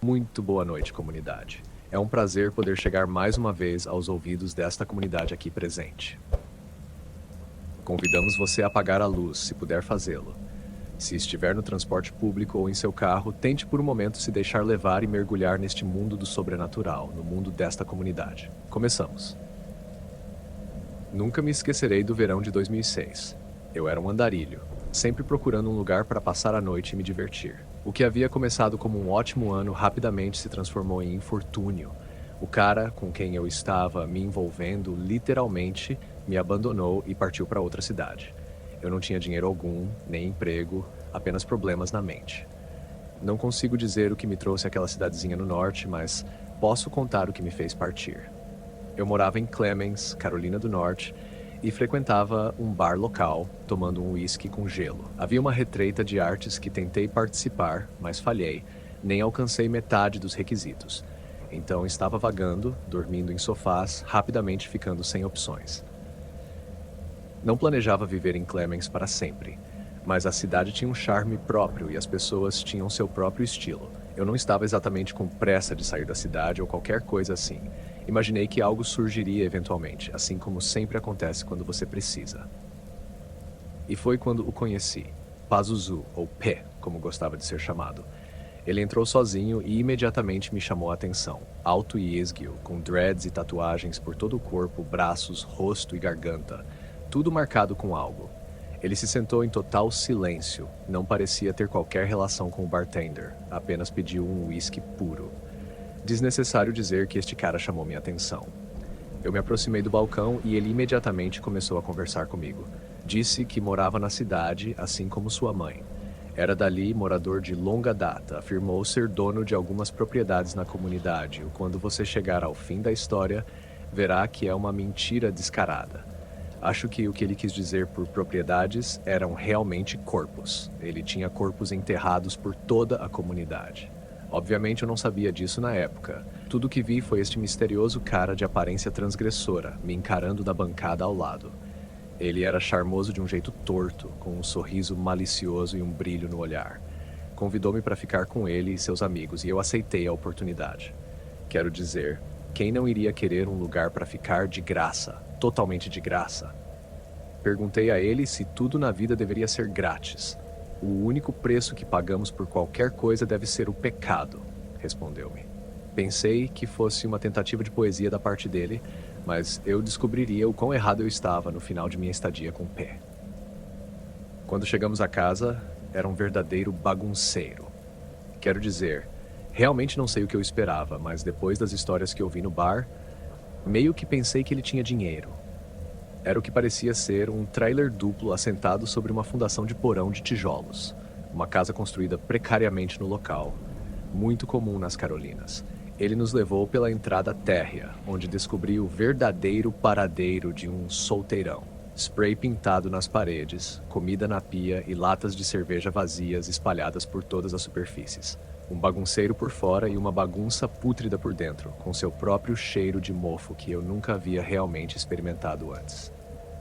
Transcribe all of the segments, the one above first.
Muito boa noite, comunidade. É um prazer poder chegar mais uma vez aos ouvidos desta comunidade aqui presente. Convidamos você a apagar a luz, se puder fazê-lo. Se estiver no transporte público ou em seu carro, tente por um momento se deixar levar e mergulhar neste mundo do sobrenatural, no mundo desta comunidade. Começamos. Nunca me esquecerei do verão de 2006. Eu era um andarilho, sempre procurando um lugar para passar a noite e me divertir. O que havia começado como um ótimo ano rapidamente se transformou em infortúnio. O cara com quem eu estava me envolvendo literalmente me abandonou e partiu para outra cidade. Eu não tinha dinheiro algum, nem emprego, apenas problemas na mente. Não consigo dizer o que me trouxe àquela cidadezinha no norte, mas posso contar o que me fez partir. Eu morava em Clemens, Carolina do Norte, e frequentava um bar local, tomando um uísque com gelo. Havia uma retreita de artes que tentei participar, mas falhei, nem alcancei metade dos requisitos. Então estava vagando, dormindo em sofás, rapidamente ficando sem opções. Não planejava viver em Clemens para sempre, mas a cidade tinha um charme próprio e as pessoas tinham seu próprio estilo. Eu não estava exatamente com pressa de sair da cidade ou qualquer coisa assim. Imaginei que algo surgiria eventualmente, assim como sempre acontece quando você precisa. E foi quando o conheci, Pazuzu, ou P, como gostava de ser chamado. Ele entrou sozinho e imediatamente me chamou a atenção. Alto e esguio, com dreads e tatuagens por todo o corpo, braços, rosto e garganta, tudo marcado com algo. Ele se sentou em total silêncio, não parecia ter qualquer relação com o bartender, apenas pediu um uísque puro. Desnecessário dizer que este cara chamou minha atenção. Eu me aproximei do balcão e ele imediatamente começou a conversar comigo. Disse que morava na cidade, assim como sua mãe. Era dali, morador de longa data, afirmou ser dono de algumas propriedades na comunidade. E quando você chegar ao fim da história, verá que é uma mentira descarada. Acho que o que ele quis dizer por propriedades eram realmente corpos. Ele tinha corpos enterrados por toda a comunidade. Obviamente eu não sabia disso na época. Tudo que vi foi este misterioso cara de aparência transgressora, me encarando da bancada ao lado. Ele era charmoso de um jeito torto, com um sorriso malicioso e um brilho no olhar. Convidou-me para ficar com ele e seus amigos e eu aceitei a oportunidade. Quero dizer, quem não iria querer um lugar para ficar de graça, totalmente de graça? Perguntei a ele se tudo na vida deveria ser grátis. O único preço que pagamos por qualquer coisa deve ser o pecado, respondeu-me. Pensei que fosse uma tentativa de poesia da parte dele, mas eu descobriria o quão errado eu estava no final de minha estadia com o P. Quando chegamos à casa, era um verdadeiro bagunceiro. Quero dizer, realmente não sei o que eu esperava, mas depois das histórias que ouvi no bar, meio que pensei que ele tinha dinheiro. Era o que parecia ser um trailer duplo assentado sobre uma fundação de porão de tijolos. Uma casa construída precariamente no local, muito comum nas Carolinas. Ele nos levou pela entrada térrea, onde descobri o verdadeiro paradeiro de um solteirão. Spray pintado nas paredes, comida na pia e latas de cerveja vazias espalhadas por todas as superfícies. Um bagunceiro por fora e uma bagunça pútrida por dentro, com seu próprio cheiro de mofo que eu nunca havia realmente experimentado antes.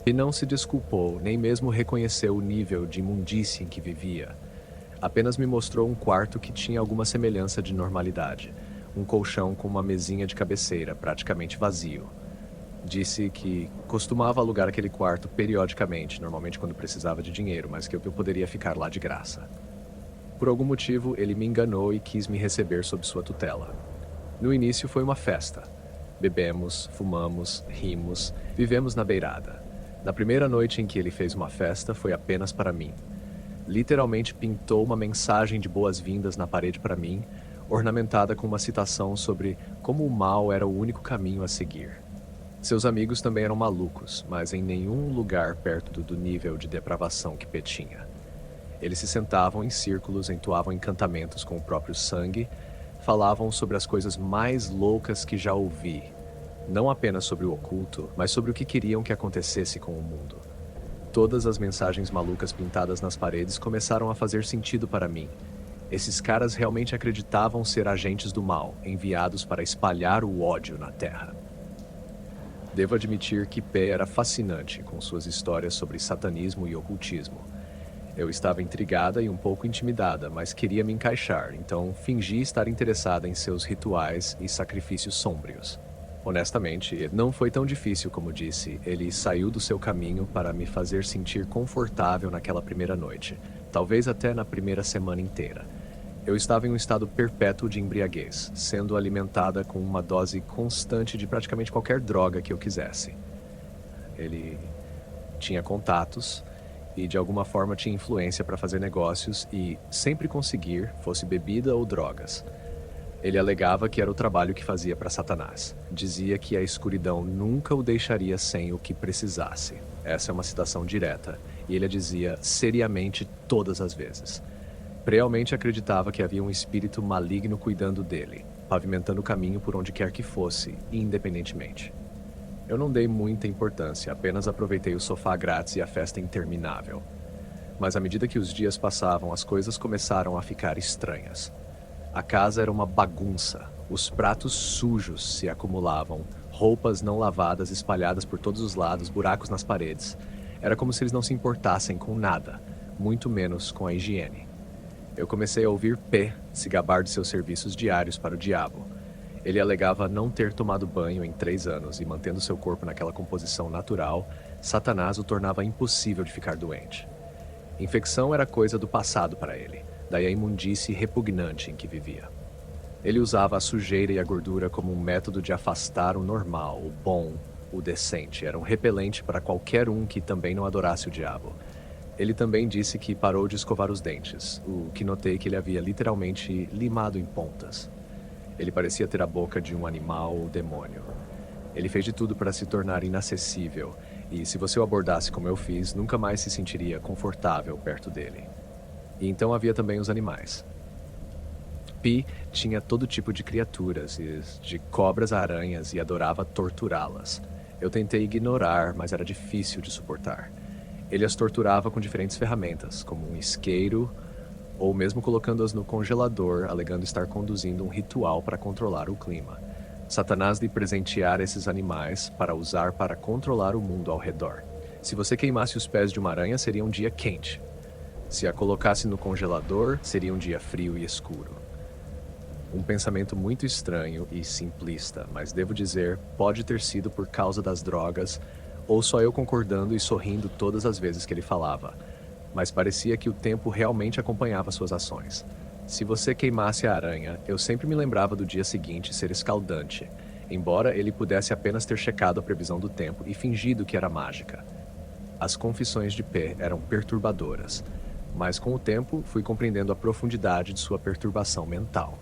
E não se desculpou, nem mesmo reconheceu o nível de imundície em que vivia. Apenas me mostrou um quarto que tinha alguma semelhança de normalidade. Um colchão com uma mesinha de cabeceira, praticamente vazio. Disse que costumava alugar aquele quarto periodicamente, normalmente quando precisava de dinheiro, mas que eu poderia ficar lá de graça. Por algum motivo, ele me enganou e quis me receber sob sua tutela. No início foi uma festa. Bebemos, fumamos, rimos, vivemos na beirada. Na primeira noite em que ele fez uma festa, foi apenas para mim. Literalmente pintou uma mensagem de boas-vindas na parede para mim, ornamentada com uma citação sobre como o mal era o único caminho a seguir. Seus amigos também eram malucos, mas em nenhum lugar perto do nível de depravação que P tinha. Eles se sentavam em círculos, entoavam encantamentos com o próprio sangue, falavam sobre as coisas mais loucas que já ouvi, não apenas sobre o oculto, mas sobre o que queriam que acontecesse com o mundo. Todas as mensagens malucas pintadas nas paredes começaram a fazer sentido para mim. Esses caras realmente acreditavam ser agentes do mal, enviados para espalhar o ódio na Terra. Devo admitir que P era fascinante com suas histórias sobre satanismo e ocultismo. Eu estava intrigada e um pouco intimidada, mas queria me encaixar, então fingi estar interessada em seus rituais e sacrifícios sômbrios. Honestamente, não foi tão difícil como disse. Ele saiu do seu caminho para me fazer sentir confortável naquela primeira noite, talvez até na primeira semana inteira. Eu estava em um estado perpétuo de embriaguez, sendo alimentada com uma dose constante de praticamente qualquer droga que eu quisesse. Ele tinha contatos e de alguma forma tinha influência para fazer negócios e sempre conseguir, fosse bebida ou drogas. Ele alegava que era o trabalho que fazia para Satanás. Dizia que a escuridão nunca o deixaria sem o que precisasse. Essa é uma citação direta, e ele a dizia seriamente todas as vezes. Realmente acreditava que havia um espírito maligno cuidando dele, pavimentando o caminho por onde quer que fosse, independentemente. Eu não dei muita importância, apenas aproveitei o sofá grátis e a festa interminável. Mas à medida que os dias passavam, as coisas começaram a ficar estranhas. A casa era uma bagunça. Os pratos sujos se acumulavam, roupas não lavadas espalhadas por todos os lados, buracos nas paredes. Era como se eles não se importassem com nada, muito menos com a higiene. Eu comecei a ouvir P se gabar de seus serviços diários para o diabo. Ele alegava não ter tomado banho em 3 anos e, mantendo seu corpo naquela composição natural, Satanás o tornava impossível de ficar doente. Infecção era coisa do passado para ele, daí a imundície repugnante em que vivia. Ele usava a sujeira e a gordura como um método de afastar o normal, o bom, o decente. Era um repelente para qualquer um que também não adorasse o diabo. Ele também disse que parou de escovar os dentes, o que notei que ele havia literalmente limado em pontas. Ele parecia ter a boca de um animal ou demônio. Ele fez de tudo para se tornar inacessível, e se você o abordasse como eu fiz, nunca mais se sentiria confortável perto dele. E então havia também os animais. Pi tinha todo tipo de criaturas, de cobras a aranhas, e adorava torturá-las. Eu tentei ignorar, mas era difícil de suportar. Ele as torturava com diferentes ferramentas, como um isqueiro, ou mesmo colocando-as no congelador, alegando estar conduzindo um ritual para controlar o clima. Satanás lhe presenteara esses animais para usar para controlar o mundo ao redor. Se você queimasse os pés de uma aranha, seria um dia quente. Se a colocasse no congelador, seria um dia frio e escuro. Um pensamento muito estranho e simplista, mas devo dizer, pode ter sido por causa das drogas, ou só eu concordando e sorrindo todas as vezes que ele falava. Mas parecia que o tempo realmente acompanhava suas ações. Se você queimasse a aranha, eu sempre me lembrava do dia seguinte ser escaldante, embora ele pudesse apenas ter checado a previsão do tempo e fingido que era mágica. As confissões de P eram perturbadoras, mas com o tempo fui compreendendo a profundidade de sua perturbação mental.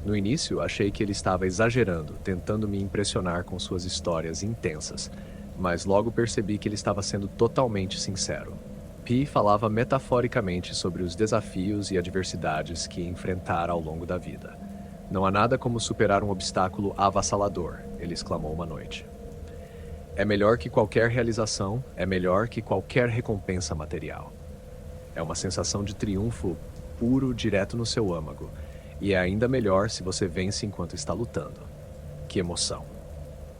No início, achei que ele estava exagerando, tentando me impressionar com suas histórias intensas, mas logo percebi que ele estava sendo totalmente sincero. Pi falava metaforicamente sobre os desafios e adversidades que enfrentara ao longo da vida. Não há nada como superar um obstáculo avassalador, ele exclamou uma noite. É melhor que qualquer realização, é melhor que qualquer recompensa material. É uma sensação de triunfo puro direto no seu âmago, e é ainda melhor se você vence enquanto está lutando. Que emoção!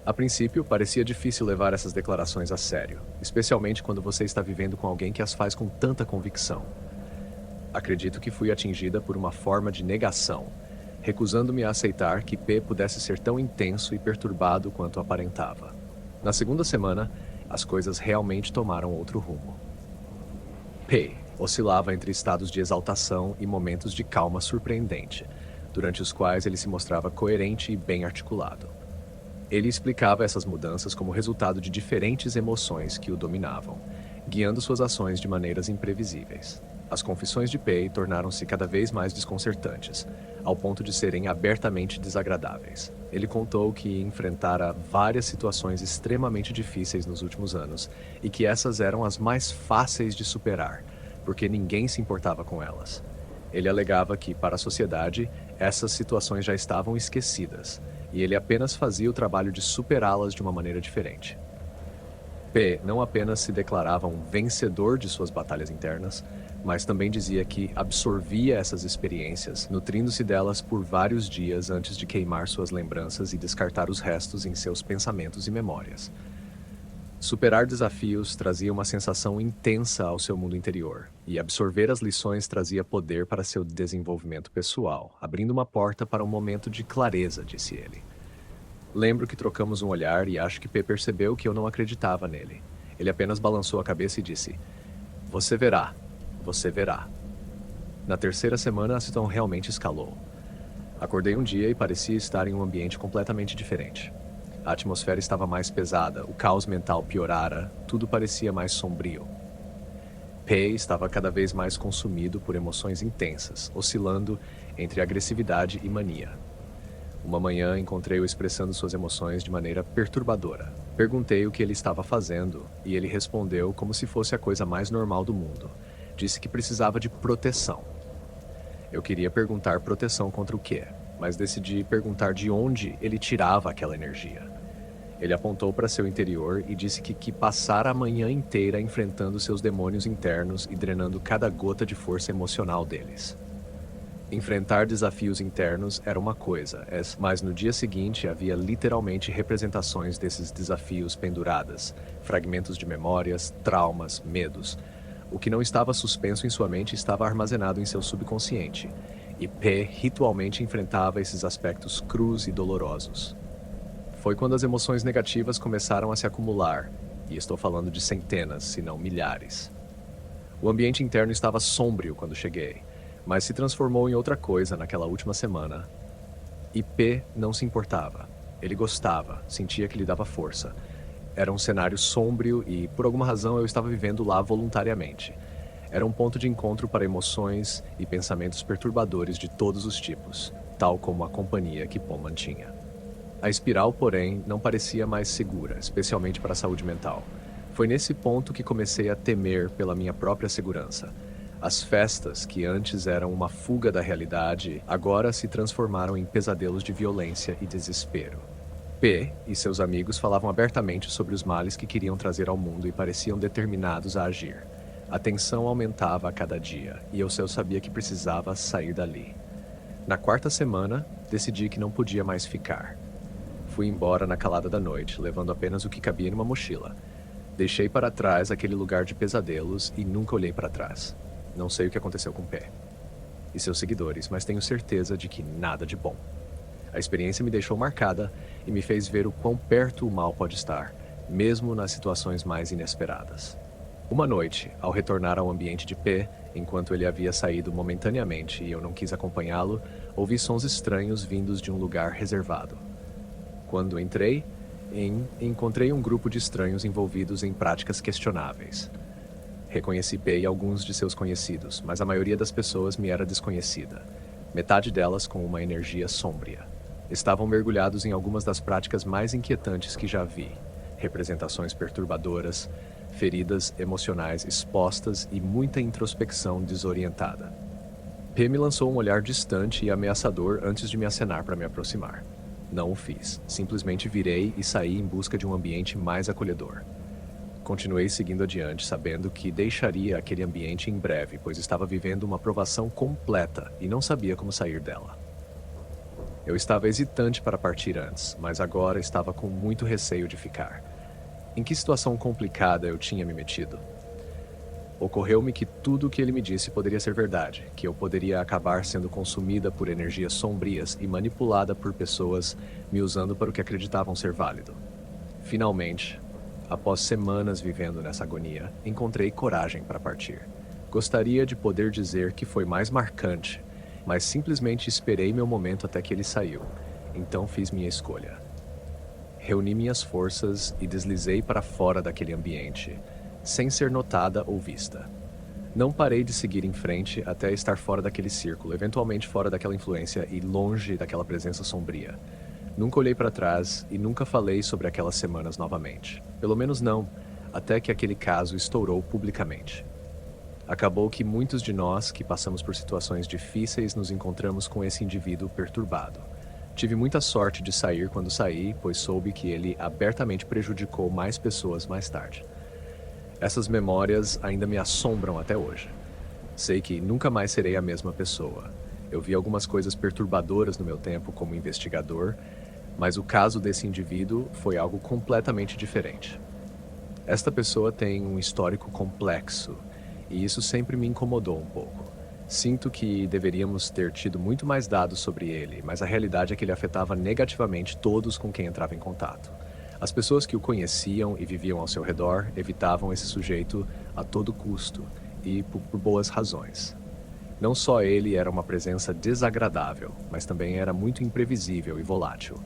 A princípio, parecia difícil levar essas declarações a sério, especialmente quando você está vivendo com alguém que as faz com tanta convicção. Acredito que fui atingida por uma forma de negação, recusando-me a aceitar que P pudesse ser tão intenso e perturbado quanto aparentava. Na segunda semana, as coisas realmente tomaram outro rumo. P oscilava entre estados de exaltação e momentos de calma surpreendente, durante os quais ele se mostrava coerente e bem articulado. Ele explicava essas mudanças como resultado de diferentes emoções que o dominavam, guiando suas ações de maneiras imprevisíveis. As confissões de Pei tornaram-se cada vez mais desconcertantes, ao ponto de serem abertamente desagradáveis. Ele contou que enfrentara várias situações extremamente difíceis nos últimos anos e que essas eram as mais fáceis de superar, porque ninguém se importava com elas. Ele alegava que, para a sociedade, essas situações já estavam esquecidas, e ele apenas fazia o trabalho de superá-las de uma maneira diferente. P não apenas se declarava um vencedor de suas batalhas internas, mas também dizia que absorvia essas experiências, nutrindo-se delas por vários dias antes de queimar suas lembranças e descartar os restos em seus pensamentos e memórias. Superar desafios trazia uma sensação intensa ao seu mundo interior, e absorver as lições trazia poder para seu desenvolvimento pessoal, abrindo uma porta para um momento de clareza, disse ele. Lembro que trocamos um olhar e acho que P percebeu que eu não acreditava nele. Ele apenas balançou a cabeça e disse: Você verá, você verá. Na terceira semana, a situação realmente escalou. Acordei um dia e parecia estar em um ambiente completamente diferente. A atmosfera estava mais pesada, o caos mental piorara, tudo parecia mais sombrio. P estava cada vez mais consumido por emoções intensas, oscilando entre agressividade e mania. Uma manhã encontrei-o expressando suas emoções de maneira perturbadora. Perguntei o que ele estava fazendo e ele respondeu como se fosse a coisa mais normal do mundo. Disse que precisava de proteção. Eu queria perguntar proteção contra o quê, mas decidi perguntar de onde ele tirava aquela energia. Ele apontou para seu interior e disse que passara a manhã inteira enfrentando seus demônios internos e drenando cada gota de força emocional deles. Enfrentar desafios internos era uma coisa, mas no dia seguinte havia literalmente representações desses desafios penduradas, fragmentos de memórias, traumas, medos. O que não estava suspenso em sua mente estava armazenado em seu subconsciente, e P ritualmente enfrentava esses aspectos crus e dolorosos. Foi quando as emoções negativas começaram a se acumular, e estou falando de centenas, se não milhares. O ambiente interno estava sombrio quando cheguei, mas se transformou em outra coisa naquela última semana. E P não se importava. Ele gostava, sentia que lhe dava força. Era um cenário sombrio e, por alguma razão, eu estava vivendo lá voluntariamente. Era um ponto de encontro para emoções e pensamentos perturbadores de todos os tipos, tal como a companhia que Pom mantinha. A espiral, porém, não parecia mais segura, especialmente para a saúde mental. Foi nesse ponto que comecei a temer pela minha própria segurança. As festas, que antes eram uma fuga da realidade, agora se transformaram em pesadelos de violência e desespero. P e seus amigos falavam abertamente sobre os males que queriam trazer ao mundo e pareciam determinados a agir. A tensão aumentava a cada dia, e eu sabia que precisava sair dali. Na quarta semana, decidi que não podia mais ficar. Fui embora na calada da noite, levando apenas o que cabia em uma mochila. Deixei para trás aquele lugar de pesadelos e nunca olhei para trás. Não sei o que aconteceu com P e seus seguidores, mas tenho certeza de que nada de bom. A experiência me deixou marcada e me fez ver o quão perto o mal pode estar, mesmo nas situações mais inesperadas. Uma noite, ao retornar ao ambiente de P, enquanto ele havia saído momentaneamente e eu não quis acompanhá-lo, ouvi sons estranhos vindos de um lugar reservado. Quando entrei, encontrei um grupo de estranhos envolvidos em práticas questionáveis. Reconheci P e alguns de seus conhecidos, mas a maioria das pessoas me era desconhecida. Metade delas com uma energia sombria. Estavam mergulhados em algumas das práticas mais inquietantes que já vi. Representações perturbadoras, feridas emocionais expostas e muita introspecção desorientada. P me lançou um olhar distante e ameaçador antes de me acenar para me aproximar. Não o fiz. Simplesmente virei e saí em busca de um ambiente mais acolhedor. Continuei seguindo adiante, sabendo que deixaria aquele ambiente em breve, pois estava vivendo uma provação completa e não sabia como sair dela. Eu estava hesitante para partir antes, mas agora estava com muito receio de ficar. Em que situação complicada eu tinha me metido? Ocorreu-me que tudo o que ele me disse poderia ser verdade, que eu poderia acabar sendo consumida por energias sombrias e manipulada por pessoas me usando para o que acreditavam ser válido. Finalmente, após semanas vivendo nessa agonia, encontrei coragem para partir. Gostaria de poder dizer que foi mais marcante, mas simplesmente esperei meu momento até que ele saiu. Então fiz minha escolha. Reuni minhas forças e deslizei para fora daquele ambiente, sem ser notada ou vista. Não parei de seguir em frente até estar fora daquele círculo, eventualmente fora daquela influência e longe daquela presença sombria. Nunca olhei para trás e nunca falei sobre aquelas semanas novamente. Pelo menos não, até que aquele caso estourou publicamente. Acabou que muitos de nós que passamos por situações difíceis nos encontramos com esse indivíduo perturbado. Tive muita sorte de sair quando saí, pois soube que ele abertamente prejudicou mais pessoas mais tarde. Essas memórias ainda me assombram até hoje. Sei que nunca mais serei a mesma pessoa. Eu vi algumas coisas perturbadoras no meu tempo como investigador, mas o caso desse indivíduo foi algo completamente diferente. Esta pessoa tem um histórico complexo, e isso sempre me incomodou um pouco. Sinto que deveríamos ter tido muito mais dados sobre ele, mas a realidade é que ele afetava negativamente todos com quem entrava em contato. As pessoas que o conheciam e viviam ao seu redor evitavam esse sujeito a todo custo, e por boas razões. Não só ele era uma presença desagradável, mas também era muito imprevisível e volátil.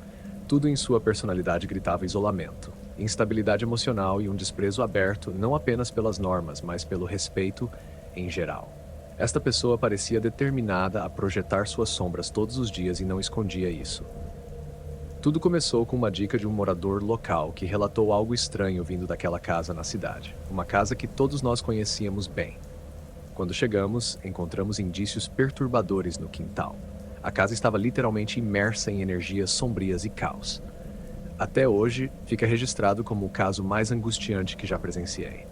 Tudo em sua personalidade gritava isolamento, instabilidade emocional e um desprezo aberto não apenas pelas normas, mas pelo respeito em geral. Esta pessoa parecia determinada a projetar suas sombras todos os dias e não escondia isso. Tudo começou com uma dica de um morador local que relatou algo estranho vindo daquela casa na cidade, uma casa que todos nós conhecíamos bem. Quando chegamos, encontramos indícios perturbadores no quintal. A casa estava literalmente imersa em energias sombrias e caos. Até hoje, fica registrado como o caso mais angustiante que já presenciei.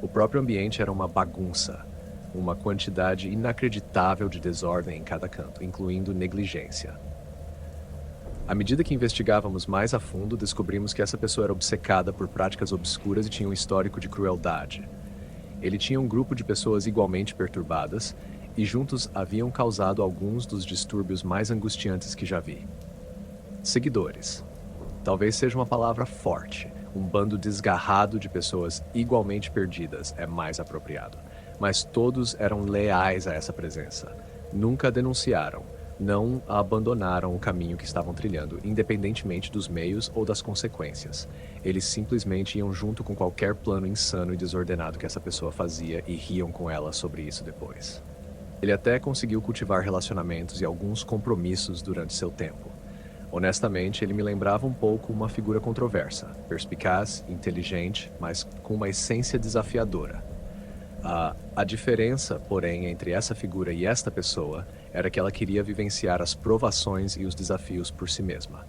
O próprio ambiente era uma bagunça, uma quantidade inacreditável de desordem em cada canto, incluindo negligência. À medida que investigávamos mais a fundo, descobrimos que essa pessoa era obcecada por práticas obscuras e tinha um histórico de crueldade. Ele tinha um grupo de pessoas igualmente perturbadas e juntos haviam causado alguns dos distúrbios mais angustiantes que já vi. Seguidores. Talvez seja uma palavra forte. Um bando desgarrado de pessoas igualmente perdidas é mais apropriado. Mas todos eram leais a essa presença. Nunca a denunciaram. Não a abandonaram o caminho que estavam trilhando, independentemente dos meios ou das consequências. Eles simplesmente iam junto com qualquer plano insano e desordenado que essa pessoa fazia e riam com ela sobre isso depois. Ele até conseguiu cultivar relacionamentos e alguns compromissos durante seu tempo. Honestamente, ele me lembrava um pouco uma figura controversa, perspicaz, inteligente, mas com uma essência desafiadora. A diferença, porém, entre essa figura e esta pessoa era que ela queria vivenciar as provações e os desafios por si mesma.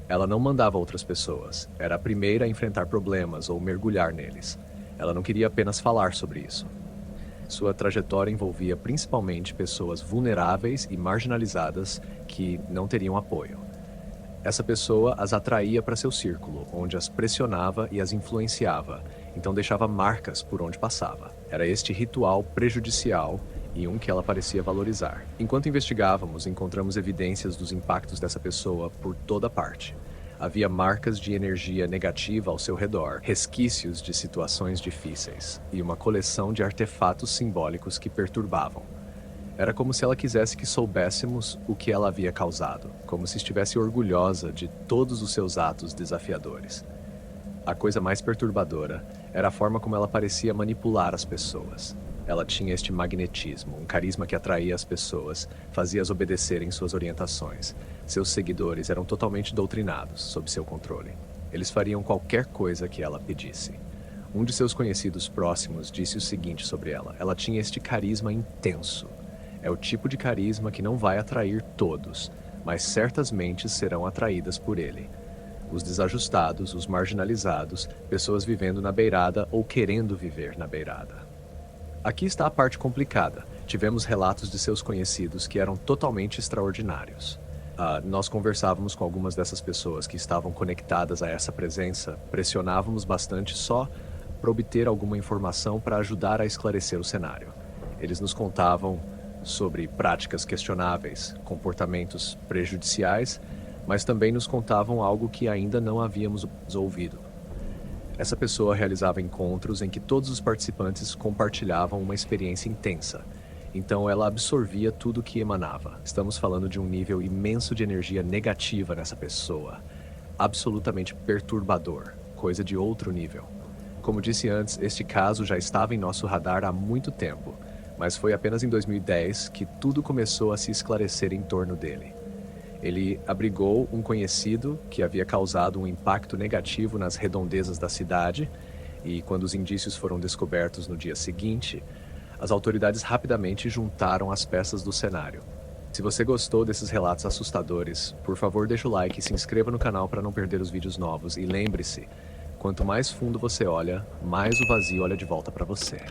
Ela não mandava outras pessoas, era a primeira a enfrentar problemas ou mergulhar neles. Ela não queria apenas falar sobre isso. Sua trajetória envolvia principalmente pessoas vulneráveis e marginalizadas que não teriam apoio. Essa pessoa as atraía para seu círculo, onde as pressionava e as influenciava, então deixava marcas por onde passava. Era este ritual prejudicial e um que ela parecia valorizar. Enquanto investigávamos, encontramos evidências dos impactos dessa pessoa por toda parte. Havia marcas de energia negativa ao seu redor, resquícios de situações difíceis e uma coleção de artefatos simbólicos que perturbavam. Era como se ela quisesse que soubéssemos o que ela havia causado, como se estivesse orgulhosa de todos os seus atos desafiadores. A coisa mais perturbadora era a forma como ela parecia manipular as pessoas. Ela tinha este magnetismo, um carisma que atraía as pessoas, fazia-as obedecerem suas orientações. Seus seguidores eram totalmente doutrinados, sob seu controle. Eles fariam qualquer coisa que ela pedisse. Um de seus conhecidos próximos disse o seguinte sobre ela: ela tinha este carisma intenso. É o tipo de carisma que não vai atrair todos, mas certas mentes serão atraídas por ele. Os desajustados, os marginalizados, pessoas vivendo na beirada ou querendo viver na beirada. Aqui está a parte complicada. Tivemos relatos de seus conhecidos que eram totalmente extraordinários. Nós conversávamos com algumas dessas pessoas que estavam conectadas a essa presença, pressionávamos bastante só para obter alguma informação para ajudar a esclarecer o cenário. Eles nos contavam sobre práticas questionáveis, comportamentos prejudiciais, mas também nos contavam algo que ainda não havíamos ouvido. Essa pessoa realizava encontros em que todos os participantes compartilhavam uma experiência intensa, então ela absorvia tudo que emanava. Estamos falando de um nível imenso de energia negativa nessa pessoa, absolutamente perturbador, coisa de outro nível. Como disse antes, este caso já estava em nosso radar há muito tempo, mas foi apenas em 2010 que tudo começou a se esclarecer em torno dele. Ele abrigou um conhecido que havia causado um impacto negativo nas redondezas da cidade, e quando os indícios foram descobertos no dia seguinte, as autoridades rapidamente juntaram as peças do cenário. Se você gostou desses relatos assustadores, por favor deixa o like e se inscreva no canal para não perder os vídeos novos, e lembre-se, quanto mais fundo você olha, mais o vazio olha de volta para você.